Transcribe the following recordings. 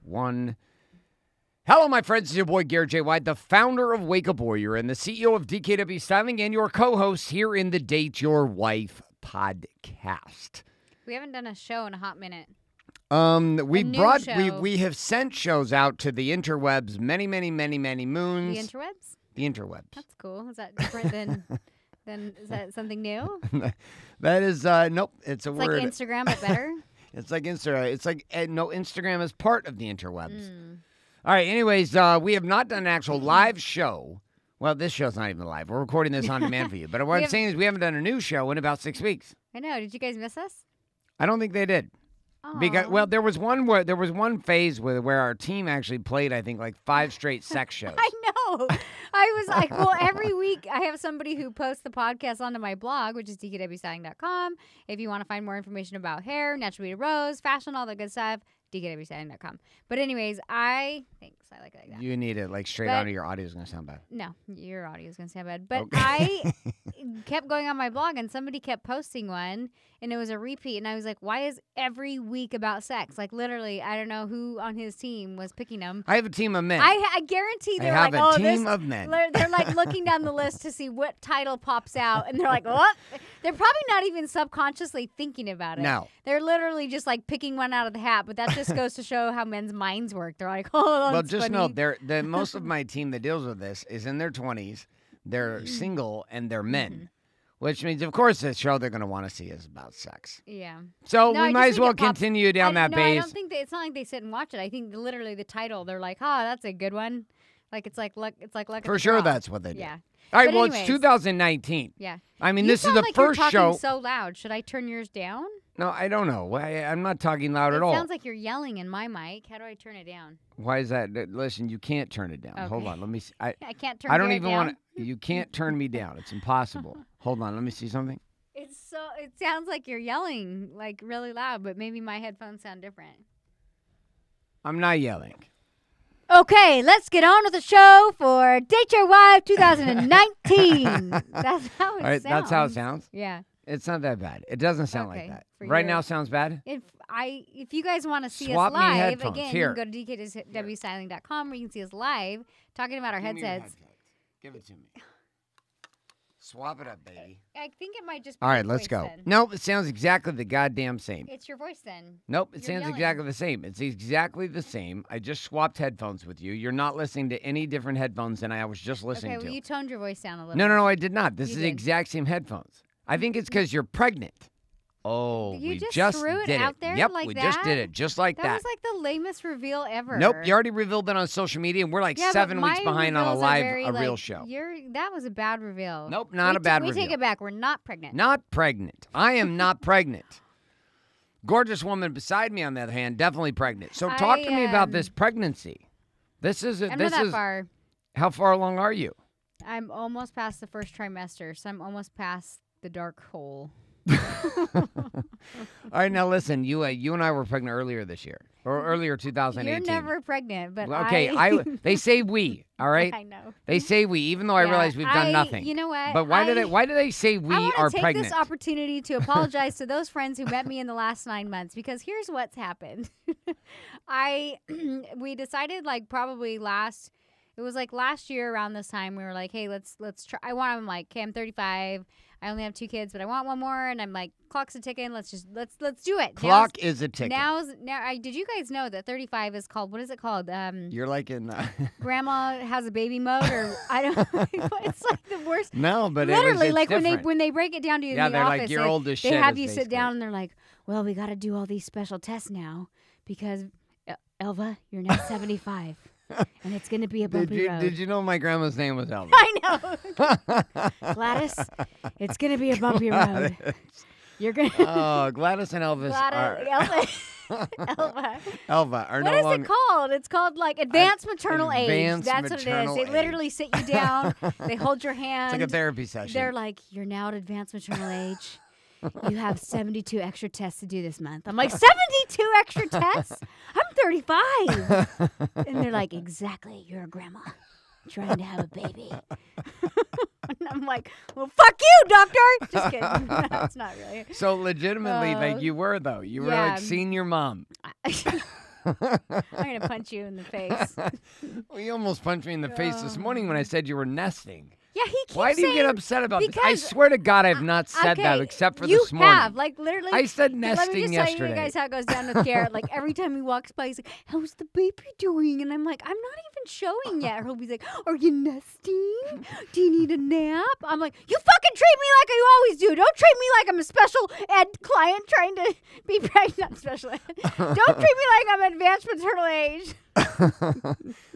1. Hello, my friends. It's your boy, Garrett J. White, the founder of Wake Up Warrior and the CEO of DKW Styling and your co-host here in the Date Your Wife podcast. We haven't done a show in a hot minute. We have sent shows out to the interwebs many moons. The interwebs? The interwebs. That's cool. Is that different than is that something new? That is nope. It's word. Like Instagram, but better. It's like Instagram. It's like no, Instagram is part of the interwebs. All right. Anyways, we have not done an actual live show. Well, this show's not even live. We're recording this on demand for you. But what I'm saying is we haven't done a new show in about 6 weeks. I know. Did you guys miss us? I don't think they did. Because there was one phase where our team actually played, I think, like 5 straight sex shows. I know. I was like, well, every week I have somebody who posts the podcast onto my blog, which is dkwstyling.com. If you want to find more information about hair, natural beauty rose, fashion, all that good stuff, dkwstyling.com. But anyways, thanks. I like it like that. You need it like straight out of your audio is going to sound bad. No, your audio is going to sound bad. But okay. I kept going on my blog and somebody kept posting one and it was a repeat. And I was like, why is every week about sex? Like literally, I don't know who on his team was picking them. I have a team of men. I guarantee they're like, a team of men. They're like looking down the list to see what title pops out. And they're like, what? They're probably not even subconsciously thinking about it. No. They're literally just like picking one out of the hat. But that just goes to show how men's minds work. They're like, oh, well, that's just funny. know most of my team that deals with this is in their 20s. They're single and they're men, which means, of course, the show they're going to want to see is about sex. Yeah. So we might as well continue down that base. I don't think it's not like they sit and watch it. I think literally the title, they're like, oh, that's a good one. Like it's like luck. For sure, that's what they do. Yeah. All right. Well, it's 2019. Yeah. I mean, this is the like first you're show. Talking so loud. Should I turn yours down? No, I don't know. I'm not talking loud at all. It sounds like you're yelling in my mic. How do I turn it down? Why is that? Listen, you can't turn it down. Okay. Hold on. Let me see. I can't turn. I don't Garrett even down? want to. You can't turn me down. It's impossible. Hold on. Let me see something. It sounds like you're yelling like really loud, but maybe my headphones sound different. I'm not yelling. Okay, let's get on with the show for Date Your Wife 2019. That's how it sounds. That's how it sounds? Yeah. It's not that bad. It doesn't sound like that. Right now sounds bad? If you guys want to see Swap us live, me again, Here. you can go to dkwstyling.com where you can see us live talking about our headsets. Give it to me. Swap it up, baby. I think it might just be all right, your let's voice go. Then. Nope, it sounds exactly the goddamn same. It's your voice then. Nope, it sounds exactly the same. It's exactly the same. I just swapped headphones with you. You're not listening to any different headphones than I was just listening to. Okay, well, you toned your voice down a little No, I did not. This is the exact same headphones. I think it's because you're pregnant. Oh, you we just threw it out there Yep, like we that? just did it just like that. That was like the lamest reveal ever. Nope, you already revealed that on social media, and we're like 7 weeks behind on a real show. That was a bad reveal. Nope, not a bad reveal. We take it back. We're not pregnant. Not pregnant. I am not pregnant. Gorgeous woman beside me, on the other hand, definitely pregnant. So talk to me about this pregnancy. I'm not that far. How far along are you? I'm almost past the first trimester, so I'm almost past the dark hole. All right, now listen. You and I were pregnant earlier this year, or earlier 2018. You're never pregnant, but okay. They say we. All right. I know. They say we, even though I realize we've done nothing. You know what? But why do they say we are pregnant? I want to take this opportunity to apologize to those friends who met me in the last 9 months, because here's what's happened. We decided probably last year around this time, we were like, hey, let's try. I'm like, okay, I'm 35. I only have 2 kids, but I want one more. And I'm like, clock's a ticking. Let's do it. Clock is a ticking. Did you guys know that 35 is called, what is it called? You're like in grandma has a baby mode, or I don't. It's like the worst. No, but literally, it's when they break it down to you in the they're office, like, you're old as shit. They have you sit down and they're like, well, we got to do all these special tests now because Elva, you're now 75. And it's going to be a bumpy road. Did you know my grandma's name was Elva? I know. Gladys, it's going to be a bumpy road. You're going to... Oh, Gladys and Elvis are... Elva are what no is longer... it called? It's called advanced maternal age. That's what it is. They literally sit you down. They hold your hand. It's like a therapy session. They're like, you're now at advanced maternal age. You have 72 extra tests to do this month. I'm like, 72 extra tests? I'm 35. And they're like, exactly. You're a grandma trying to have a baby. And I'm like, well, fuck you, doctor. Just kidding. That's not really. So legitimately, you were, though. You were like senior mom. I'm going to punch you in the face. Well, you almost punched me in the face this morning when I said you were nesting. Yeah, he keeps Why do you saying, get upset about this? I because- swear to God, I've not said that except for this morning. You have, like, literally. I said Let me nesting just yesterday. tell you guys how it goes down with Garrett. Like, every time he walks by, he's like, how's the baby doing? And I'm like, I'm not even showing yet. He'll be like, are you nesting? Do you need a nap? I'm like, you fucking treat me like you always do. Don't treat me like I'm a special ed client trying to be pregnant. Not special ed. Don't treat me like I'm advanced maternal age.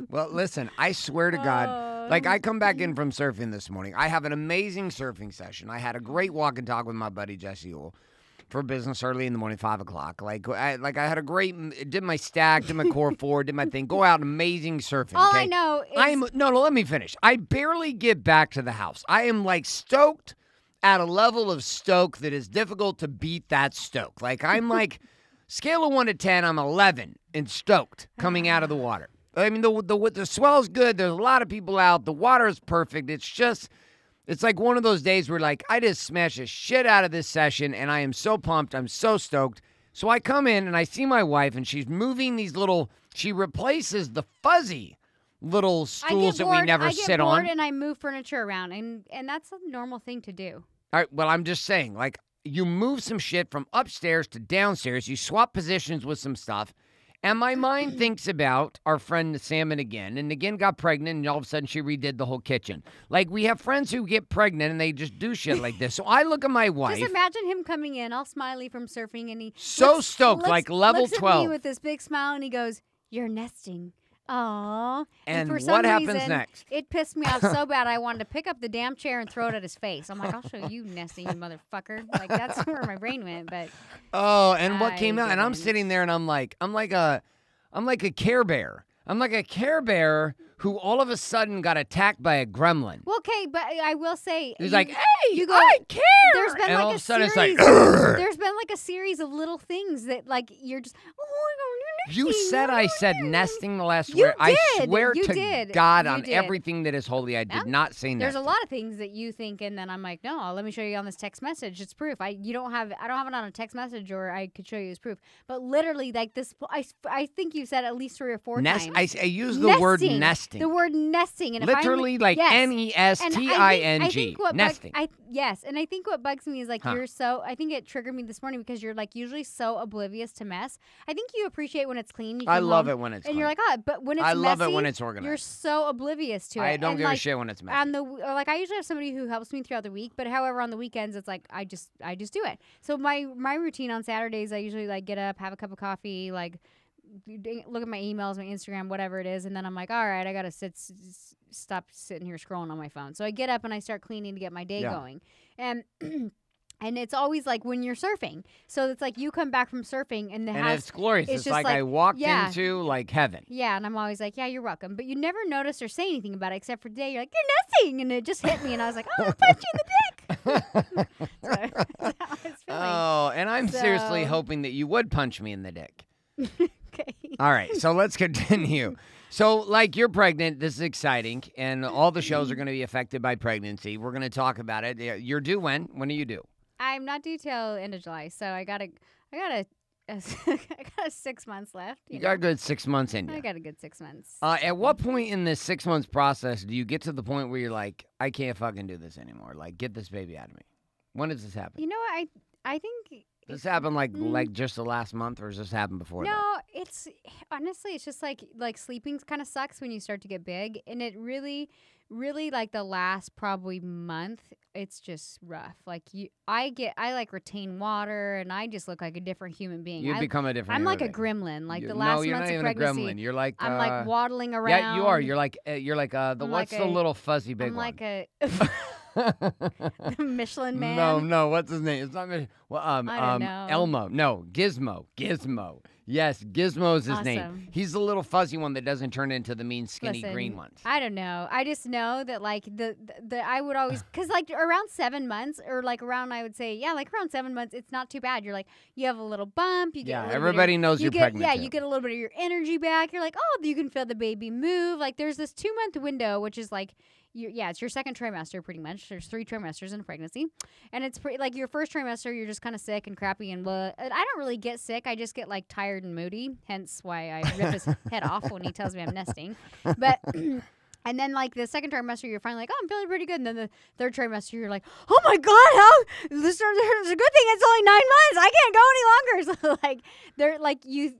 Well, listen, I swear to God, like I come back in from surfing this morning. I have an amazing surfing session. I had a great walk and talk with my buddy Jesse Ewell for business early in the morning, 5 o'clock. I had a great, did my stack, did my core four, did my thing. Go out, amazing surfing. All okay? I know is... No, let me finish. I barely get back to the house. I am like stoked at a level of stoke that is difficult to beat that stoke. Like I'm like... Scale of 1 to 10, I'm 11 and stoked coming out of the water. I mean, the swell's good. There's a lot of people out. The water is perfect. It's like one of those days where, like, I just smashed the shit out of this session, and I am so pumped. I'm so stoked. So I come in, and I see my wife, and she's moving these she replaces the fuzzy little stools that we never sit on. I get bored, and I move furniture around, and that's a normal thing to do. All right, well, I'm just saying, like, you move some shit from upstairs to downstairs. You swap positions with some stuff. And my mind thinks about our friend Salmon again. And again got pregnant, and all of a sudden she redid the whole kitchen. Like, we have friends who get pregnant, and they just do shit like this. So I look at my wife. Just imagine him coming in all smiley from surfing, and he stoked, like level 12. Looks at me with this big smile, and he goes, "You're nesting." Aww. And for what some happens reason, next? It pissed me off so bad I wanted to pick up the damn chair and throw it at his face. I'm like, I'll show you, nesting, you motherfucker. Like, that's where my brain went. But and what came out? And I'm sitting there, and I'm like a Care Bear. I'm like a Care Bear who all of a sudden got attacked by a gremlin. Well, okay, but I will say, he's like, "Hey, you go, I care." There's been and like all a of a sudden series. it's like, there's been like a series of little things that, like, you're just, oh, you said I said nesting the last you word. did. I swear you to did. God you on did. everything that is holy, I did not say nesting. There's a lot of things that you think, and then I'm like, no, let me show you on this text message. It's proof. I don't have it on a text message, or I could show you as proof. But literally, like this, I think you said at least 3 or 4 times. I use the word nesting. The word nesting, and literally if like yes. nesting. Nesting. Yes, and I think what bugs me is like you're so. I think it triggered me this morning because you're like usually so oblivious to mess. I think you appreciate when it's clean. I love it when it's clean. And you're like, but when it's I messy, love it when it's organized. You're so oblivious to it. I don't give a shit when it's messy. I usually have somebody who helps me throughout the week, but however on the weekends it's like I just do it. So my routine on Saturdays, I usually like get up, have a cup of coffee, like look at my emails, my Instagram, whatever it is, and then I'm like, all right, I gotta stop sitting here scrolling on my phone. So I get up and I start cleaning to get my day going, and. And it's always like when you're surfing. So it's like you come back from surfing and it's glorious. It's just like I walked into like heaven. Yeah, and I'm always like, yeah, you're welcome. But you never notice or say anything about it except for today. You're like, you're nesting. And it just hit me. And I was like, oh, I'll punch you in the dick. So that's how it's feeling. Oh, and I'm seriously hoping that you would punch me in the dick. Okay. All right, so let's continue. So, like, you're pregnant. This is exciting. And all the shows are going to be affected by pregnancy. We're going to talk about it. You're due when? When are you due? I'm not due till end of July, so I got 6 months left. You got a good 6 months in you. I got a good 6 months. At what point in this 6 months process do you get to the point where you're like, I can't fucking do this anymore? Like, get this baby out of me. When does this happen? You know what? I think... Does this happen like just the last month, or does this happen before that? No, it's honestly, it's just like sleeping kind of sucks when you start to get big, and it really like the last probably month, it's just rough. Like I like retain water, and I just look like a different human being. You become a different. I'm like being. A gremlin. Like the No, last you're months not of even pregnancy, a gremlin. You're like I'm like waddling around. Yeah, you are. You're like what's the little fuzzy big one? I'm like a Michelin Man. No. What's his name? It's not Michelin. Well, I don't know. Elmo. No, Gizmo. Yes, Gizmo's his name. Awesome. He's the little fuzzy one that doesn't turn into the mean skinny green ones. I don't know. I just know that like the I would always because like around 7 months or like around I would say like around 7 months it's not too bad. You're like you have a little bump. You get everybody knows you're pregnant. Yeah, too. you get a little bit of your energy back. You're like you can feel the baby move. Like there's this 2 month window which is like it's your second trimester pretty much. There's 3 trimesters in a pregnancy, and it's like your first trimester, you're just kind of sick and crappy and blah. And I don't really get sick. I just get like tired and moody. Hence why I rip his head off when he tells me I'm nesting. But and then like the second trimester, you're finally like, oh, I'm feeling pretty good. And then the third trimester, you're like, oh my God, how this is a good thing. It's only 9 months. I can't go any longer. So like they're like you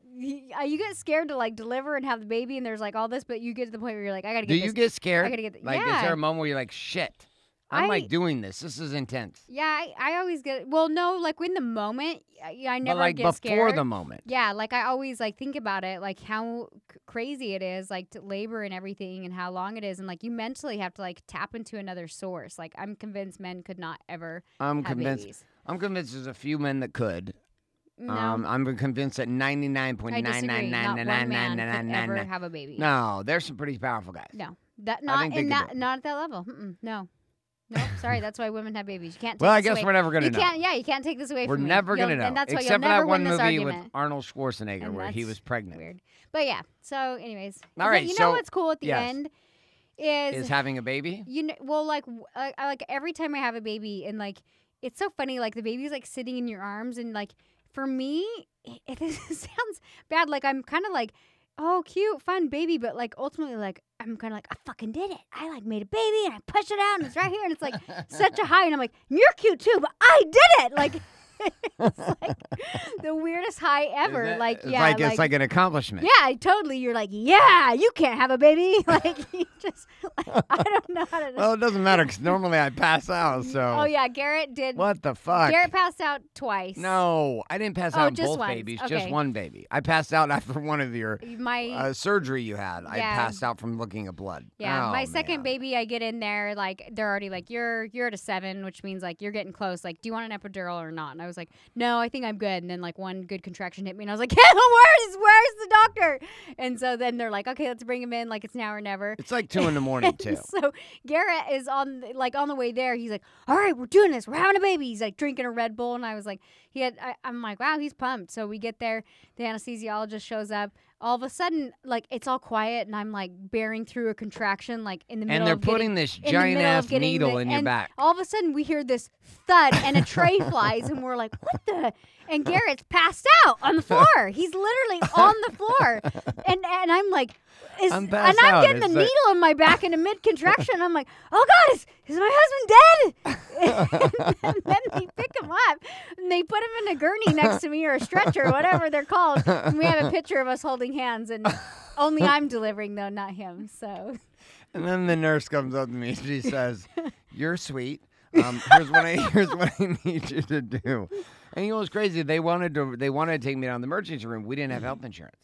get scared to like deliver and have the baby, and there's like all this, but you get to the point where you're like, I gotta get this. Do you get scared? I gotta get like, is there a moment where you're like, shit, I'm like doing this. This is intense. Yeah, I always get, well, no, like in the moment, I never get scared. Before the moment. Yeah, like I always like think about it, like how crazy it is, like to labor and everything, and how long it is, and like you mentally have to like tap into another source. Like I'm convinced men could not ever have babies. I'm convinced there's a few men that could. No. I'm convinced that 99.9999999 ever have a baby. No, there's some pretty powerful guys. No, not at that level. No. No, sorry. That's why women have babies. You can't. Take well, I this guess away. we're never gonna know. You can't take this away we're from me. We're never gonna know. And that's why Except you'll never for that one win this movie argument. with Arnold Schwarzenegger and where he was pregnant. Weird, but yeah. So, anyways, all right. You know what's cool at the end is having a baby. You know, well, like every time I have a baby, and like it's so funny. Like the baby's like sitting in your arms, and like for me, it sounds bad. Like I'm kind of like, oh, cute, fun baby, but like ultimately, like I'm kind of like, I fucking did it. I like made a baby and I pushed it out and it's right here and it's like such a high, and I'm like, you're cute too, but I did it. Like it's like the weirdest high ever. It's like an accomplishment. Yeah, totally. You're like, yeah, you can't have a baby. Like you just, I don't know how to. Well, it doesn't matter because normally I pass out. So. Oh yeah, Garrett did. What the fuck? Garrett passed out twice. No, I didn't pass out both once. babies. Okay. Just one baby. I passed out after one of your surgery you had. I passed out from looking at blood. Yeah, my second baby, I get in there, like they're already like, you're at a 7, which means like you're getting close. Like, do you want an epidural or not? And I was like, no, I think I'm good. And then like one good contraction hit me, and I was like, yeah, where's the doctor? And so then they're like, okay, let's bring him in. Like it's now or never. It's like 2 a.m. too. So Garrett is on the way there. He's like, all right, we're doing this. We're having a baby. He's like drinking a Red Bull, and I was like, I'm like, wow, he's pumped. So we get there. The anesthesiologist shows up. All of a sudden, like, it's all quiet, and I'm, like, bearing through a contraction, like, in the middle of And they're putting this giant-ass needle in your back. All of a sudden, we hear this thud, and a tray flies, and we're like, what the? And Garrett's passed out on the floor. He's literally on the floor. And I'm like, I'm getting the needle in my back in a mid-contraction. I'm like, oh, God, is my husband dead? And then they pick him up, and they put him in a gurney next to me, or a stretcher, whatever they're called. And we have a picture of us holding hands, and only I'm delivering, though, not him. So. And then the nurse comes up to me, and she says, you're sweet. Here's what I need you to do. And you know what's crazy? They wanted to take me down to the emergency room. We didn't have health insurance.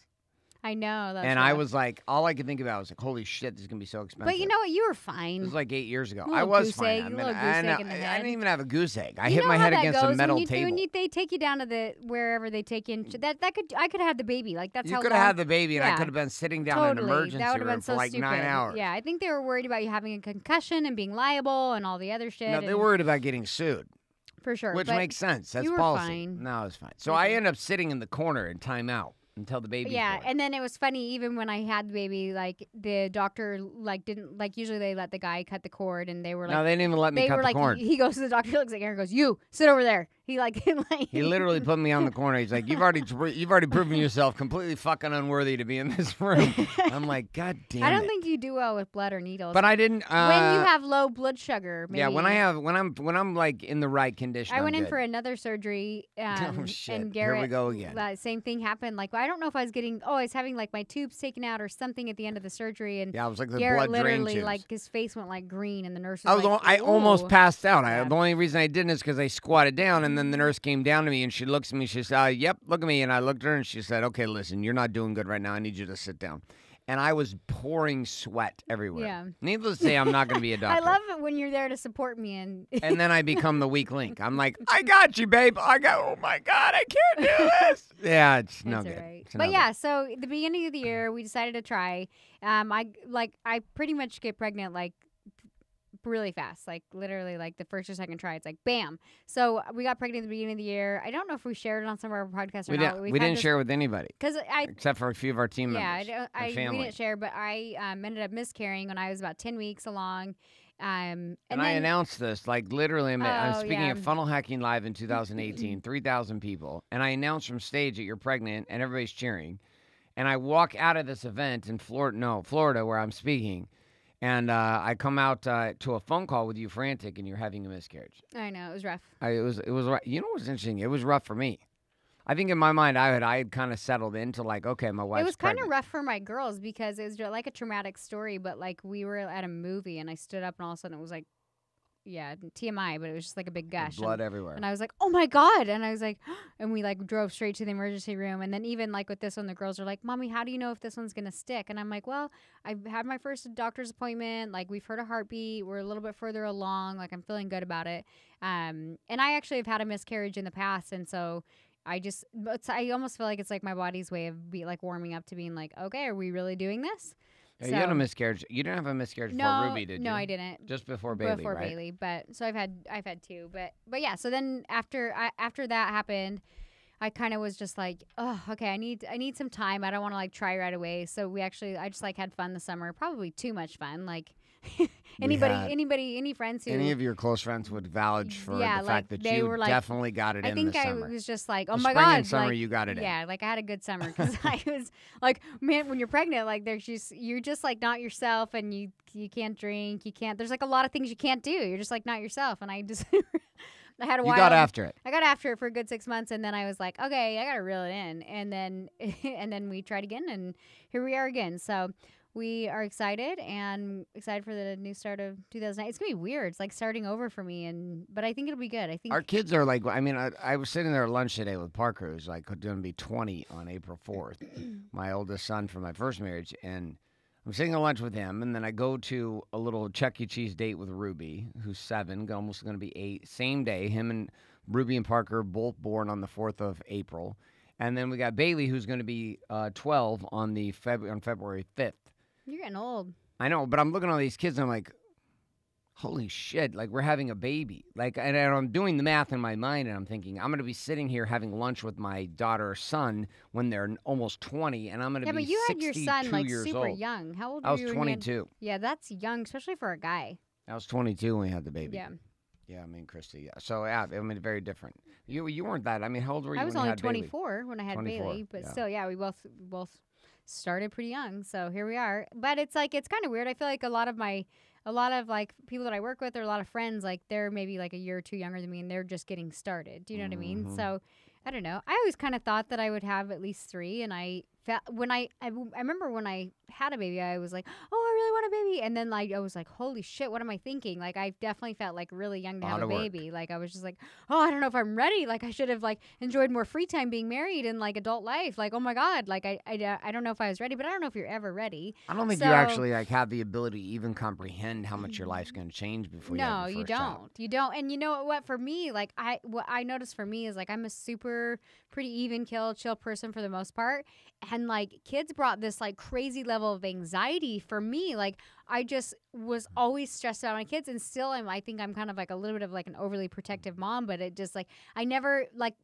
I know. And I was like, all I could think about was like, holy shit, this is going to be so expensive. But you know what? You were fine. It was like 8 years ago. I was fine. I didn't even have a goose egg. I hit my head against a metal table. When they take you down to wherever they take you in, I could have had the baby. Like that's you how could have had the baby, and I could have been sitting down in an emergency room for like 9 hours. Yeah, I think they were worried about you having a concussion and being liable and all the other shit. No, they were worried about getting sued. For sure. Which makes sense. That's policy. Fine. No, it's fine. So I ended up sitting in the corner in timeout until the baby. Yeah, born. And then it was funny. Even when I had the baby, like the doctor, like didn't like. Usually they let the guy cut the cord, and they were like, no, they didn't even let me cut the cord. He goes to the doctor, looks at Aaron, goes, "You sit over there." He he literally put me on the corner. He's like, you've already proven yourself completely fucking unworthy to be in this room. I'm like, God damn it. I don't think you do well with blood or needles. But I didn't. When you have low blood sugar, maybe. Yeah, when I'm like in the right condition. I went in for another surgery. Oh shit! And Garrett, here we go again. Same thing happened. Like I don't know if I was getting. I was having like my tubes taken out or something at the end of the surgery, and yeah, it was like the Garrett blood drain literally tubes. like his face went like green, and the nurse was I almost passed out. The only reason I didn't is because I squatted down, and then the nurse came down to me, and she looks at me. She said, "Yep, look at me." And I looked at her, and she said, "Okay, listen, you're not doing good right now. I need you to sit down." And I was pouring sweat everywhere. Yeah. Needless to say, I'm not going to be a doctor. I love it when you're there to support me. And then I become the weak link. I'm like, I got you, babe. Oh, my God, I can't do this. Yeah, it's no good. Right. But yeah, so at the beginning of the year, we decided to try. I pretty much get pregnant like really fast, like literally like the first or second try. It's like bam. So we got pregnant at the beginning of the year. I don't know if we shared it on some of our podcasts or not. We didn't share with anybody except for a few of our team members. We didn't share, but I ended up miscarrying when I was about 10 weeks along. And I announced this, like literally, I'm speaking at Funnel Hacking Live in 2018, 3,000 people. And I announced from stage that you're pregnant and everybody's cheering. And I walk out of this event in Florida, where I'm speaking. And I come out to a phone call with you frantic, and you're having a miscarriage. I know, it was rough. It was you know what's interesting? It was rough for me. I think in my mind, I had kind of settled into like, okay, my wife's It was kind pregnant. of rough for my girls because it was like a traumatic story, but like we were at a movie and I stood up and all of a sudden it was like, yeah, TMI, but it was just like a big gush. Blood everywhere. And I was like, oh my God. And I was like, and we like drove straight to the emergency room. And then even like with this one, the girls are like, Mommy, how do you know if this one's going to stick? And I'm like, well, I've had my first doctor's appointment. Like we've heard a heartbeat. We're a little bit further along. Like I'm feeling good about it. And I actually have had a miscarriage in the past. And so I almost feel like it's like my body's way of warming up to being like, okay, are we really doing this? Yeah, you had a miscarriage. You didn't have a miscarriage before Ruby, did you? No, I didn't. Just before Bailey, Before right? Bailey, but so I've had two, but yeah. So then after that happened, I kind of was just like, oh, okay, I need some time. I don't want to like try right away. So I just like had fun this summer. Probably too much fun. Like any friends who any of your close friends would vouch for the fact that you were like, definitely got it in the summer. I think I was just like, oh the my spring God, and summer like, you got it in. Yeah, like I had a good summer because I was like, man, when you're pregnant, like you're just like not yourself, and you can't drink, there's like a lot of things you can't do. You're just like not yourself, and I just. I had a while. You got after it. I got after it for a good 6 months, and then I was like, okay, I got to reel it in. And then we tried again, and here we are again. So we are excited for the new start of 2009. It's going to be weird. It's like starting over for me, but I think it'll be good. I think our kids are like, I mean, I was sitting there at lunch today with Parker, who's like going to be 20 on April 4th, my oldest son from my first marriage, and I'm sitting at lunch with him, and then I go to a little Chuck E. Cheese date with Ruby, who's 7, almost going to be 8. Same day, him and Ruby and Parker both born on the 4th of April. And then we got Bailey, who's going to be 12 on February 5th. You're getting old. I know, but I'm looking at all these kids, and I'm like, holy shit, like we're having a baby. Like, and I'm doing the math in my mind, and I'm thinking, I'm going to be sitting here having lunch with my daughter or son when they're almost 20, and I'm going to be 62 years old. Yeah, but you had your son like super young. How old were you? I was 22. Yeah, that's young, especially for a guy. I was 22 when we had the baby. Yeah. Yeah, I mean, Christy, yeah. So, yeah, I mean, very different. You weren't that. I mean, how old were you when you had Bailey? I was only 24 when I had Bailey, but still, yeah, we both started pretty young, so here we are. But it's like, it's kind of weird. I feel like a lot of like people that I work with or a lot of friends, like they're maybe like a year or two younger than me, and they're just getting started. Do you know what I mean? So I don't know. I always kind of thought that I would have at least 3, and I remember when I had a baby, I was like, oh, I really want a baby, and then like I was like, holy shit, what am I thinking? Like I definitely felt like really young to have a baby. Like I was just like, oh, I don't know if I'm ready. Like I should have like enjoyed more free time being married and like adult life. Like, oh my God, like I don't know if I was ready, but I don't know if you're ever ready. I don't think you actually like have the ability to even comprehend how much your life's going to change before you have your first child. You don't. And you know what? For me, like what I noticed for me is like I'm a super pretty even chill person for the most part. And like kids brought this like crazy level of anxiety for me. Like I just was always stressed out on my kids, and still am. I think I'm kind of like a little bit of like an overly protective mom, but it just like I never like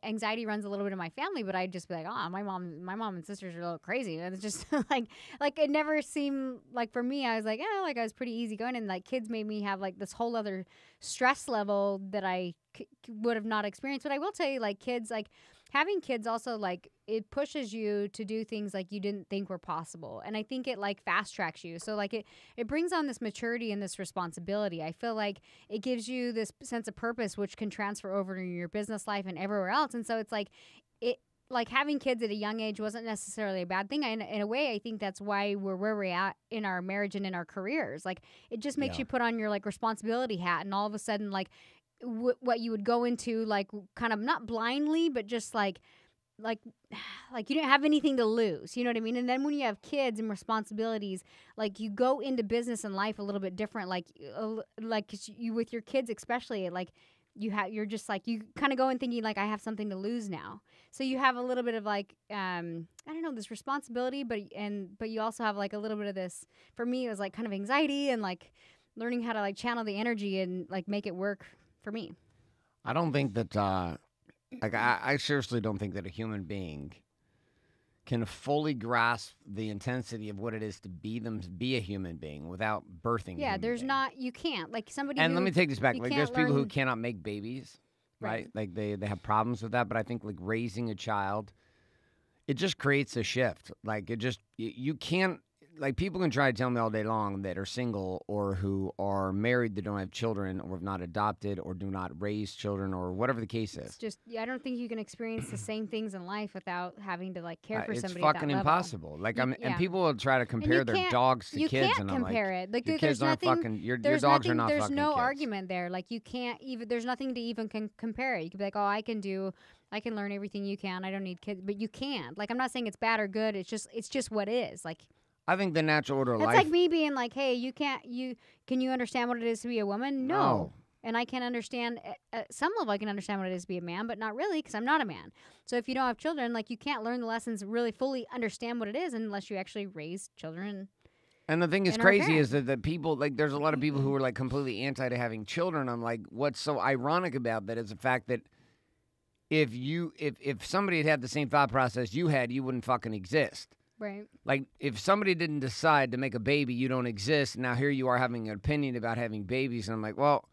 anxiety runs a little bit in my family, but I'd just be like, oh, my mom and sisters are a little crazy, and it's just like it never seemed like for me. I was like, yeah, like I was pretty easygoing, and like kids made me have like this whole other stress level that I would have not experienced. But I will tell you, like kids, like having kids also like it pushes you to do things like you didn't think were possible, and I think it like fast tracks you. So like it brings on this maturity and this responsibility. I feel like it gives you this sense of purpose, which can transfer over to your business life and everywhere else. And so it's like like having kids at a young age wasn't necessarily a bad thing. In a way, I think that's why we're where we're at in our marriage and in our careers. Like it just makes you put on your like responsibility hat, and all of a sudden like what you would go into like kind of not blindly, but just like you didn't have anything to lose, you know what I mean? And then when you have kids and responsibilities, like you go into business and life a little bit different, like you with your kids especially, like you're just like you kind of go in thinking like I have something to lose now, so you have a little bit of like I don't know, this responsibility, but you also have like a little bit of this. For me, it was like kind of anxiety and like learning how to like channel the energy and like make it work for me. I don't think that, I seriously don't think that a human being can fully grasp the intensity of what it is to be a human being without birthing. Yeah, you can't. Like somebody. And let me take this back. Like there's people who learn... cannot make babies, right? Like they have problems with that. But I think like raising a child, it just creates a shift. Like you can't. Like people can try to tell me all day long that are single or who are married that don't have children or have not adopted or do not raise children or whatever the case is. It's just I don't think you can experience the same things in life without having to like care for somebody. It's fucking impossible. Like and people will try to compare their dogs to kids. You can't and compare it. Like your kids aren't fucking. Your dogs are not fucking. There's no kids. argument there. Like you can't even. There's nothing to even compare it. You could be like, oh, I can learn everything you can. I don't need kids, but you can't. Like I'm not saying it's bad or good. It's just what is. Like. I think the natural order of life. It's like me being like, hey, can you understand what it is to be a woman? No. And I can understand, at some level I can understand what it is to be a man, but not really because I'm not a man. So if you don't have children, like you can't learn the lessons, really fully understand what it is unless you actually raise children. And the thing that's crazy is that people, like there's a lot of people who are like completely anti to having children. I'm like, what's so ironic about that is the fact that if somebody had the same thought process you had, you wouldn't fucking exist. Right. Like, if somebody didn't decide to make a baby, you don't exist. Now, here you are having an opinion about having babies. And I'm like, well,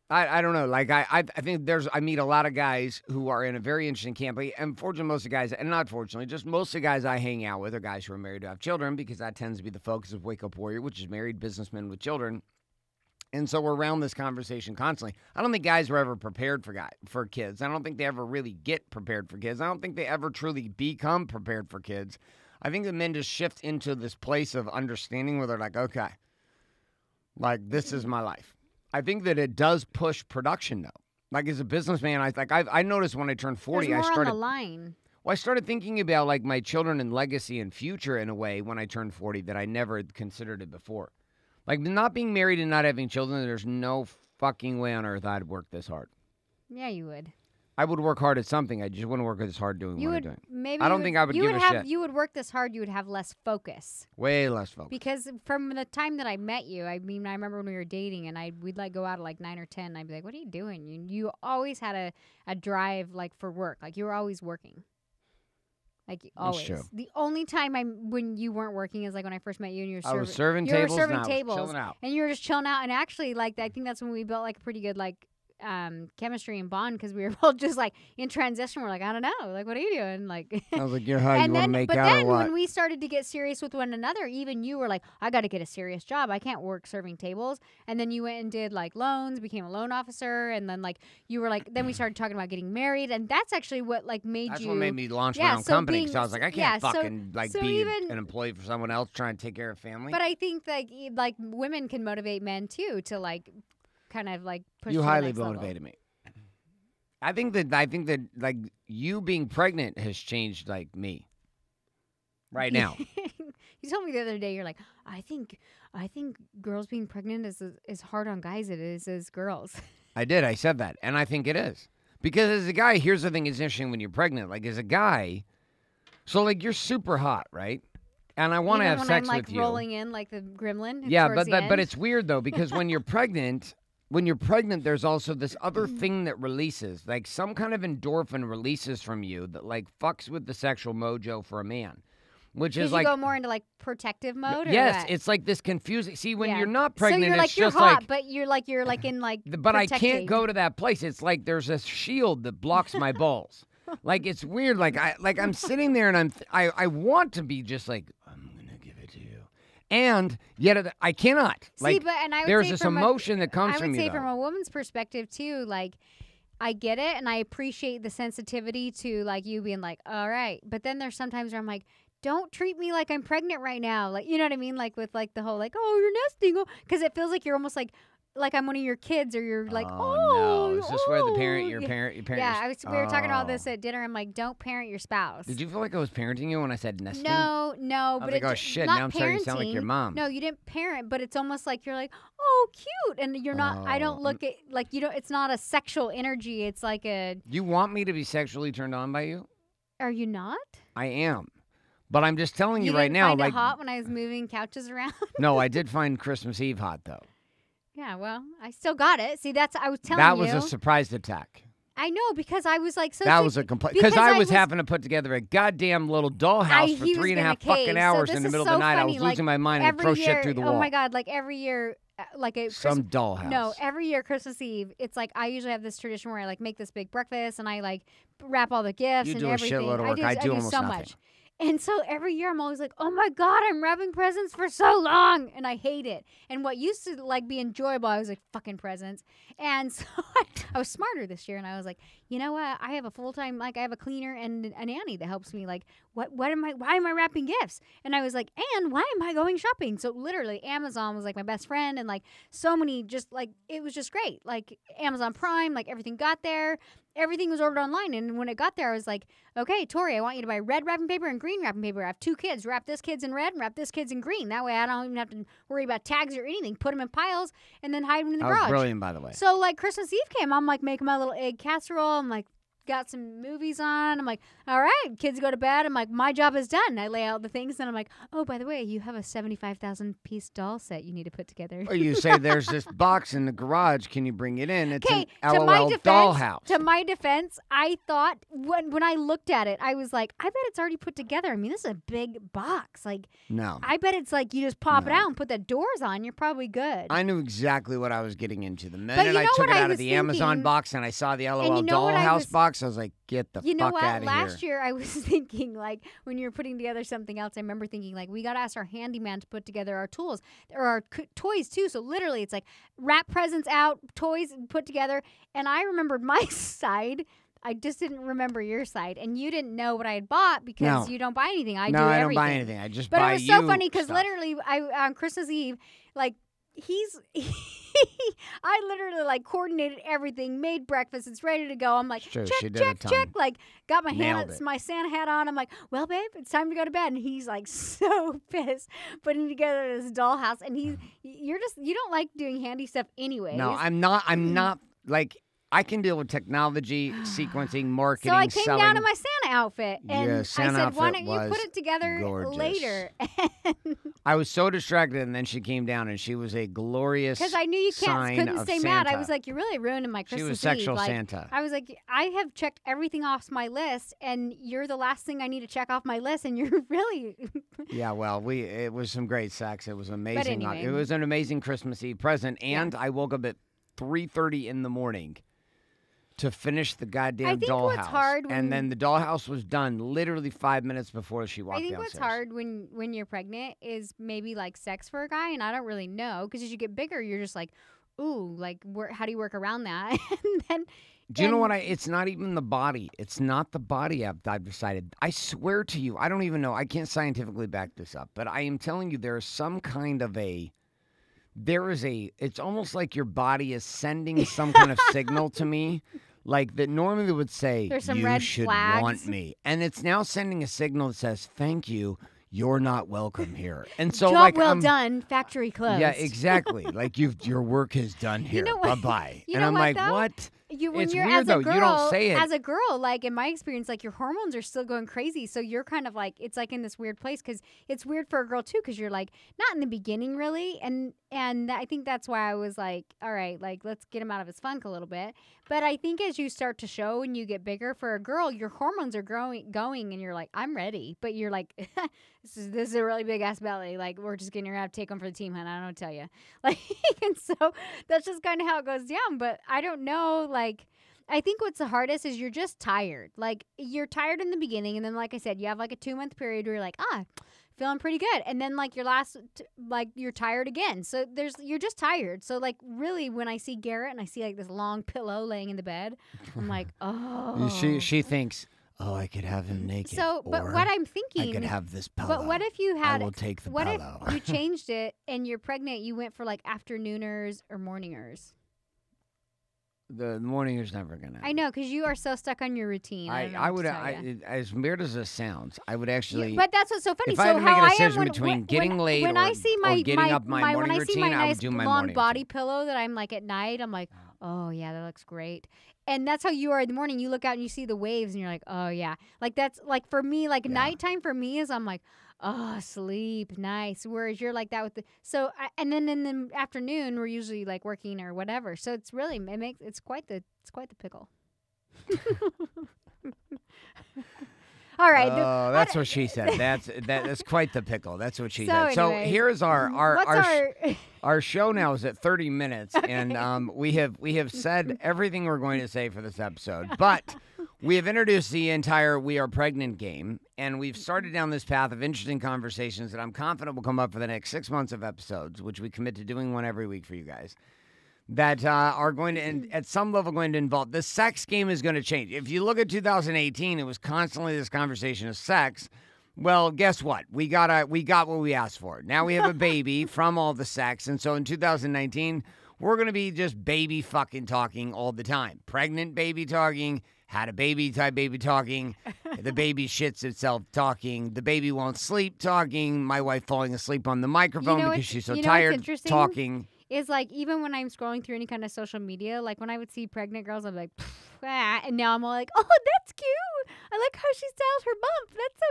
I don't know. Like, I think I meet a lot of guys who are in a very interesting camp. And fortunately, most of the guys, and not fortunately, just most of the guys I hang out with are guys who are married to have children because that tends to be the focus of Wake Up Warrior, which is married businessmen with children. And so we're around this conversation constantly. I don't think guys were ever prepared for kids. I don't think they ever really get prepared for kids. I don't think they ever truly become prepared for kids. I think the men just shift into this place of understanding where they're like, okay, like this is my life. I think that it does push production though. Like as a businessman, I noticed when I turned 40, There's more on the line. Well, I started thinking about like my children and legacy and future in a way when I turned 40 that I never had considered it before. Like, not being married and not having children, there's no fucking way on earth I'd work this hard. Yeah, you would. I would work hard at something. I just wouldn't work as hard doing what I'm doing. Maybe I don't think I would give a shit. You would work this hard, you would have less focus. Way less focus. Because from the time that I met you, I mean, I remember when we were dating and we'd like go out at like 9 or 10 and I'd be like, what are you doing? You always had a drive like for work. Like you were always working. Like always. That's true. The only time when you weren't working is like when I first met you and you were serving. I was serving tables. You were serving tables, chilling out. And you were just chilling out. And actually, like I think that's when we built like a pretty good like chemistry and bond because we were both just like in transition. We're like, I don't know, like what are you doing? Like I was like, you're high. You want to make out or what? But then when we started to get serious with one another, even you were like, I got to get a serious job. I can't work serving tables. And then you went and did like loans, became a loan officer, and then like you were like, then we started talking about getting married, and that's actually what like made that's you. That's what made me launch my own company. Because I was like, I can't fucking be an employee for someone else trying to take care of family. But I think like women can motivate men too to like kind of like push. You to highly the next motivated level. me. I think that like you being pregnant has changed like me right now. You told me the other day you're like, I think girls being pregnant is as hard on guys as it is as girls. I did. I said that, and I think it is because as a guy, here's the thing: it's interesting when you're pregnant. Like as a guy, so like you're super hot, right? And I want to have sex I'm, with you. Rolling in like the gremlin. Yeah, but it's weird though because when you're pregnant. When you're pregnant, there's also this other thing that releases, like some kind of endorphin releases from you that like fucks with the sexual mojo for a man, which is like you go more into like protective mode. Yes, or what? It's like this confusing. See, when you're not pregnant, so you're like it's you're just hot, like, but you're like in like. But I can't go to that place. It's like there's a shield that blocks my balls. Like it's weird. Like I'm sitting there and I want to be just like. And yet I cannot. See, but and I would there's say this emotion that comes from you. I would say from a woman's perspective too, like I get it and I appreciate the sensitivity to like you being like, all right. But then there's sometimes where I'm like, don't treat me like I'm pregnant right now. Like, you know what I mean? Like with like the whole like, oh, you're nesting. Because it feels like you're almost like I'm one of your kids, or you're like, no. Is this where the your parent? Yeah, we were talking about this at dinner. I'm like, don't parent your spouse. Did you feel like I was parenting you when I said nesting? No, I was like, oh shit, now I'm starting to sound like your mom. No, you didn't parent, but it's almost like you're like, oh, cute, and you're not. I don't look at like you don't. It's not a sexual energy. It's like a. You want me to be sexually turned on by you? Are you not? I am. But I'm just telling you, You right didn't now, find like, it hot when I was moving couches around? no, I did find Christmas Eve hot though. Yeah, well, I still got it. See, I was telling That you. was a surprise attack. I know, because I was like so That sick, was a complaint. Because I was having to put together a goddamn little dollhouse for he was 3.5 gonna fucking cave. hours So in this the middle is of the so night. I funny, was like, losing my mind and every throw year, shit through the wall. Oh my God, like every year, Some dollhouse. No, every year Christmas Eve, it's like I usually have this tradition where I like make this big breakfast and I like wrap all the gifts You and do a everything. shitload of work. I do almost so nothing. much. And so every year I'm always like, oh my God, I'm wrapping presents for so long. And I hate it. And what used to like be enjoyable, I was like, fucking presents. And so I was smarter this year. And I was like, you know what? I have a full-time, like I have a cleaner and a nanny that helps me. Like, why am I wrapping gifts? And I was like, and why am I going shopping? So literally Amazon was like my best friend. And like so many just like, it was just great. Like Amazon Prime, like everything got there. Everything was ordered online. And when it got there, I was like, okay, Tori, I want you to buy red wrapping paper and green wrapping paper. I have 2 kids. Wrap this kid's in red and wrap this kid's in green. That way I don't even have to worry about tags or anything. Put them in piles and then hide them in the garage. That was brilliant, by the way. So, like, Christmas Eve came. I'm, like, making my little egg casserole. I'm, like, got some movies on. I'm like, all right, kids go to bed. I'm like, my job is done. I lay out the things, and I'm like, oh, by the way, you have a 75,000-piece doll set you need to put together. Or you say, there's this box in the garage. Can you bring it in? It's an to my LOL defense, dollhouse. To my defense, I thought when I looked at it, I was like, I bet it's already put together. I mean, this is a big box. Like, No. I bet it's like you just pop it No. out and put the doors on. You're probably good. I knew exactly what I was getting into. The you minute know I took what it I out of was the Amazon thinking? box and I saw the LOL you know what I dollhouse was- box, I was like, get the You know fuck what? out of here. Last year, I was thinking, like, when you were putting together something else, I remember thinking, like, we got to ask our handyman to put together our tools or our toys, too. So, literally, it's like wrap presents out, toys put together. And I remembered my side. I just didn't remember your side. And you didn't know what I had bought because you don't buy anything. I do everything. I don't buy anything. I just but buy it was so you funny because stuff. literally, on Christmas Eve, like, I literally like coordinated everything, made breakfast, it's ready to go. I'm like, It's true, check, she did a check, ton. check. Like, got my Nailed it. my Santa hat on. I'm like, well, babe, it's time to go to bed. And he's like so pissed putting together this dollhouse. And you don't like doing handy stuff anyways. No, I'm not like, I can deal with technology, sequencing, marketing, so I came selling. down in my Santa outfit, and Yeah, I Santa said, "Why outfit don't you put was it together gorgeous. later?" I was so distracted, and then she came down, and she was a glorious Because I knew you sign couldn't of stay mad. I Santa. was like, "You're really ruining my Christmas She was Eve." sexual Like, Santa. I was like, I have checked everything off my list, and you're the last thing I need to check off my list, and you're really. Yeah, well, it was some great sex. It was amazing. anyway. It was an amazing Christmas Eve present, and I woke up at 3:30 in the morning to finish the goddamn I think dollhouse. what's hard when- and then the dollhouse was done literally 5 minutes before she walked I think downstairs. what's hard when you're pregnant is maybe like sex for a guy, and I don't really know because as you get bigger, you're just like, ooh, like how do you work around that? And then. Do you know what? It's not even the body. It's not the body I've decided. I swear to you, I don't even know. I can't scientifically back this up, but I am telling you there is some kind of it's almost like your body is sending some kind of signal to me, like that normally would say, There's some you red should flags. want me. And it's now sending a signal that says, thank you, you're not welcome here. And so Job like well I'm, done, factory closed. Yeah, exactly. Like your work is done here. know what- Bye-bye. you And know I'm what, like, though? what? When It's you're weird, as though. a girl, You don't say it. As a girl, like in my experience, like your hormones are still going crazy. So you're kind of like it's like in this weird place because it's weird for a girl too because you're like not in the beginning really, and I think that's why I was like, all right, like let's get him out of his funk a little bit. But I think as you start to show and you get bigger for a girl, your hormones are going, and you're like, I'm ready. But you're like, this is a really big ass belly. Like we're just getting her out, take him for the team, hun. I don't know what to tell you. Like, and so that's just kind of how it goes down. But I don't know, like. I think what's the hardest is you're just tired. Like, you're tired in the beginning, and then, like I said, you have, like, a 2-month period where you're like, feeling pretty good. And then, like, your last, you're tired again. So, you're just tired. So, like, really, when I see Garrett and I see, like, this long pillow laying in the bed, I'm like, oh. She thinks, oh, I could have him naked. So, but or what I'm thinking. I could have this pillow. But what if you had. I will take the what pillow. if you changed it and you're pregnant, you went for, like, afternooners or morningers? The morning is never gonna. I know, because you are so stuck on your routine. I don't know I what would. to tell ya. As weird as this sounds, I would actually. But that's what's so funny. If so I had to how make a I decision am between getting laid when or- I see or my getting up my morning when I see routine, my I would nice do my long morning body routine. pillow that I'm like at night, I'm like, oh yeah, that looks great. And that's how you are in the morning. You look out and you see the waves and you're like, oh, yeah. Like, that's like for me, like nighttime for me is I'm like, oh, sleep, nice. Whereas you're like that with the, and then in the afternoon, we're usually like working or whatever. So it's really, it's quite the pickle. All right. Oh, that's what she said. That's quite the pickle. That's what she said. Anyway, So here's our show now is at 30 minutes, and we have said everything we're going to say for this episode, but we have introduced the entire "We Are Pregnant" game, and we've started down this path of interesting conversations that I'm confident will come up for the next 6 months of episodes, which we commit to doing one every week for you guys. That are going to, at some level, going to involve the sex game is going to change. If you look at 2018, it was constantly this conversation of sex. Well, guess what? We got what we asked for. Now we have a baby from all the sex, and so in 2019, we're going to be just baby fucking talking all the time. Pregnant baby talking, had a baby type baby talking, the baby shits itself talking, the baby won't sleep talking, my wife falling asleep on the microphone because she's so tired talking. Is like, even when I'm scrolling through any kind of social media, like when I would see pregnant girls, I'm like, and now I'm all like, oh, that's cute. I like how she styled her bump. That's so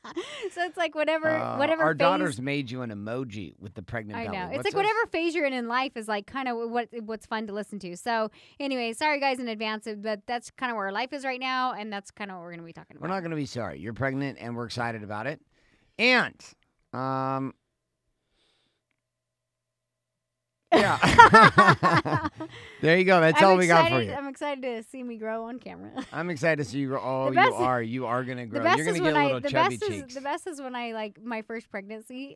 cute. So it's like whatever our phase, daughters made you an emoji with the pregnant belly. I know. It's like whatever phase you're in life is like kind of what's fun to listen to. So anyway, sorry guys in advance, but that's kind of where our life is right now, and that's kind of what we're going to be talking about. We're not going to be sorry. You're pregnant, and we're excited about it. And yeah. There you go. That's all we got for you. I'm excited to see me grow on camera. I'm excited to see you grow. Oh, you are going to grow. You're going to get little chubby cheeks. The best is when I, like, my first pregnancy.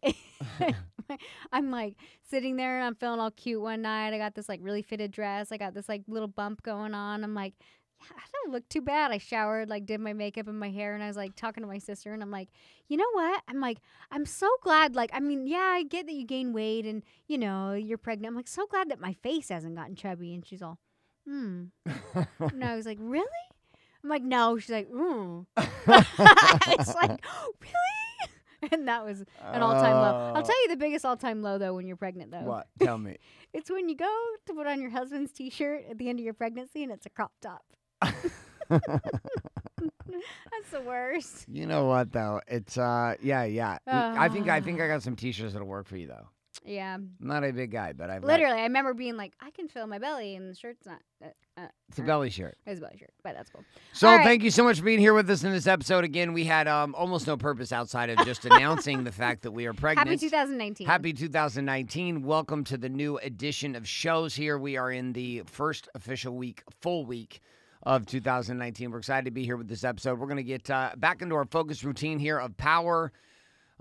I'm, like, sitting there, and I'm feeling all cute one night. I got this, like, really fitted dress. I got this, like, little bump going on. I'm like, I don't look too bad. I showered, like, did my makeup and my hair, and I was, like, talking to my sister, and I'm like, you know what? I'm like, I'm so glad, like, I mean, yeah, I get that you gain weight and, you know, you're pregnant. I'm, like, so glad that my face hasn't gotten chubby. And she's all, And I was like, really? I'm like, no. She's like, It's like, really? And that was an all-time low. I'll tell you the biggest all-time low, though, when you're pregnant, though. What? Tell me. It's when you go to put on your husband's T-shirt at the end of your pregnancy, and it's a crop top. That's the worst. You know what though? It's yeah. I think I got some T-shirts that'll work for you though. Yeah. I'm not a big guy, but I literally I remember being like, I can feel my belly, and the shirt's not. It's a belly shirt. It's a belly shirt, but that's cool. So thank you so much for being here with us in this episode. Again, we had almost no purpose outside of just announcing the fact that we are pregnant. Happy 2019. Happy 2019. Welcome to the new edition of shows here. We are in the first official full week of 2019. We're excited to be here with this episode. We're going to get back into our focus routine here of power.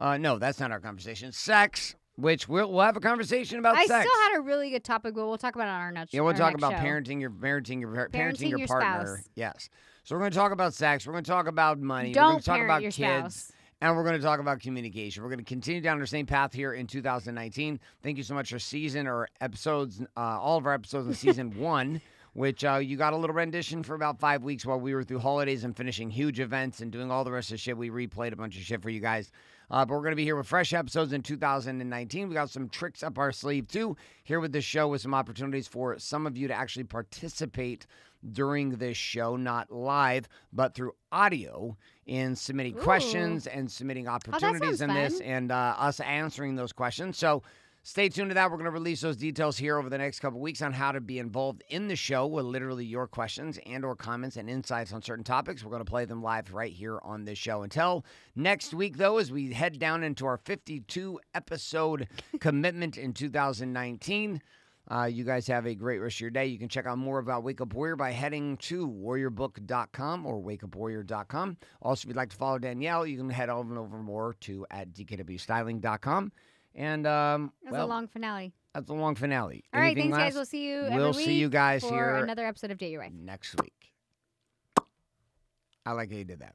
No, that's not our conversation. Sex, which we'll have a conversation about sex. I still had a really good topic, but we'll talk about it on our next show. Yeah, we'll talk about parenting your partner. Spouse. Yes. So we're going to talk about sex. We're going to talk about money. Don't we're going to talk about your kids. Spouse. And we're going to talk about communication. We're going to continue down our same path here in 2019. Thank you so much for episodes, all of our episodes in season 1. Which you got a little rendition for about 5 weeks while we were through holidays and finishing huge events and doing all the rest of the shit. We replayed a bunch of shit for you guys. But we're going to be here with fresh episodes in 2019. We got some tricks up our sleeve, too, here with this show with some opportunities for some of you to actually participate during this show, not live, but through audio in submitting questions and submitting opportunities in this and us answering those questions. So stay tuned to that. We're going to release those details here over the next couple weeks on how to be involved in the show with literally your questions and or comments and insights on certain topics. We're going to play them live right here on this show. Until next week, though, as we head down into our 52-episode commitment in 2019, you guys have a great rest of your day. You can check out more about Wake Up Warrior by heading to warriorbook.com or wakeupwarrior.com. Also, if you'd like to follow Danielle, you can head over more to at dkwstyling.com. And that's a long finale. That's a long finale. All right, thanks, guys. We'll see you every week. We'll see you guys for here another episode of Date Your Wife next week. I like how you did that.